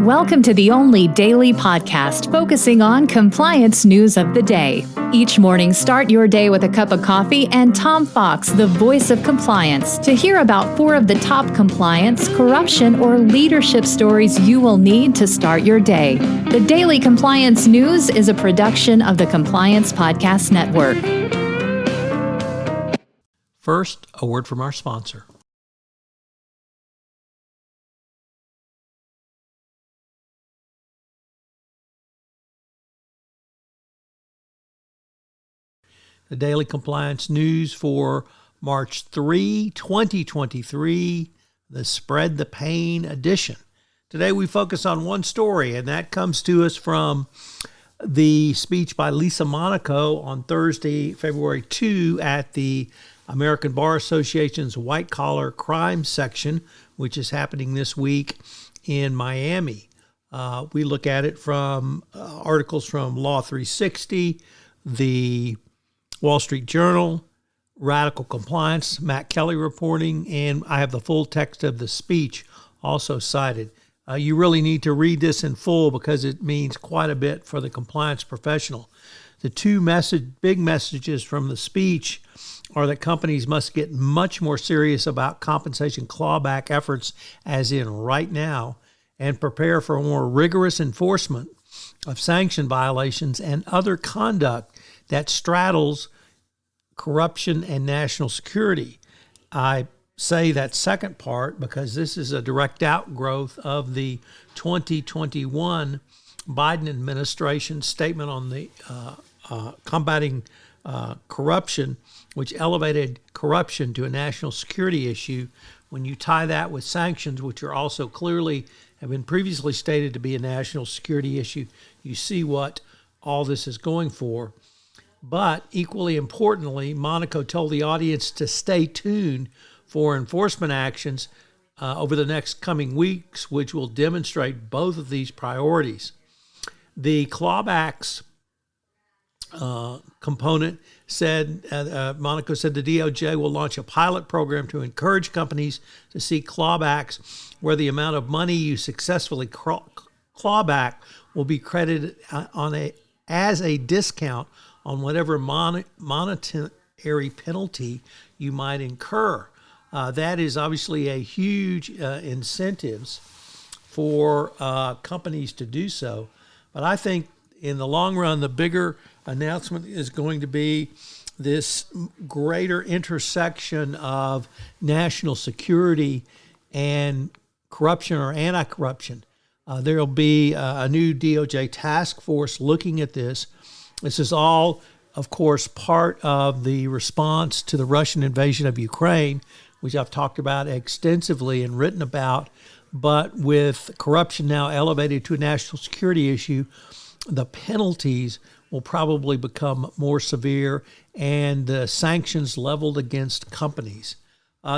Welcome to the only daily podcast focusing on compliance news of the day. Each morning, start your day with a cup of coffee and Tom Fox, the voice of compliance, to hear about 4 of the top compliance, corruption, or leadership stories you will need to start your day. The Daily Compliance News is a production of the Compliance Podcast Network. First, a word from our sponsor. The Daily Compliance News for March 3, 2023, the Spread the Pain edition. Today we focus on one story, and that comes to us from the speech by Lisa Monaco on Thursday, February 2, at the American Bar Association's White Collar Crime section, which is happening this week in Miami. We look at it from articles from Law 360, the Wall Street Journal, Radical Compliance, Matt Kelly reporting, and I have the full text of the speech also cited. You really need to read this in full because it means quite a bit for the compliance professional. The two big messages from the speech are that companies must get much more serious about compensation clawback efforts, as in right now, and prepare for more rigorous enforcement of sanction violations and other conduct that straddles corruption and national security. I say that second part because this is a direct outgrowth of the 2021 Biden administration statement on the combating corruption, which elevated corruption to a national security issue. When you tie that with sanctions, which are also clearly have been previously stated to be a national security issue, you see what all this is going for. But equally importantly, Monaco told the audience to stay tuned for enforcement actions over the next coming weeks, which will demonstrate both of these priorities. The clawbacks component said, Monaco said the DOJ will launch a pilot program to encourage companies to seek clawbacks where the amount of money you successfully clawback will be credited as a discount on whatever monetary penalty you might incur. That is obviously a huge incentives for companies to do so. But I think in the long run, the bigger announcement is going to be this greater intersection of national security and corruption or anti-corruption. There will be a new DOJ task force looking at this. This is all, of course, part of the response to the Russian invasion of Ukraine, which I've talked about extensively and written about. But with corruption now elevated to a national security issue, the penalties will probably become more severe and the sanctions leveled against companies.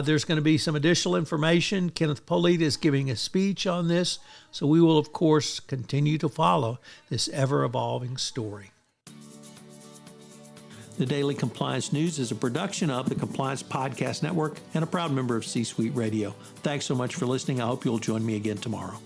There's going to be some additional information. Kenneth Polite is giving a speech on this, so we will, of course, continue to follow this ever-evolving story. The Daily Compliance News is a production of the Compliance Podcast Network and a proud member of C-Suite Radio. Thanks so much for listening. I hope you'll join me again tomorrow.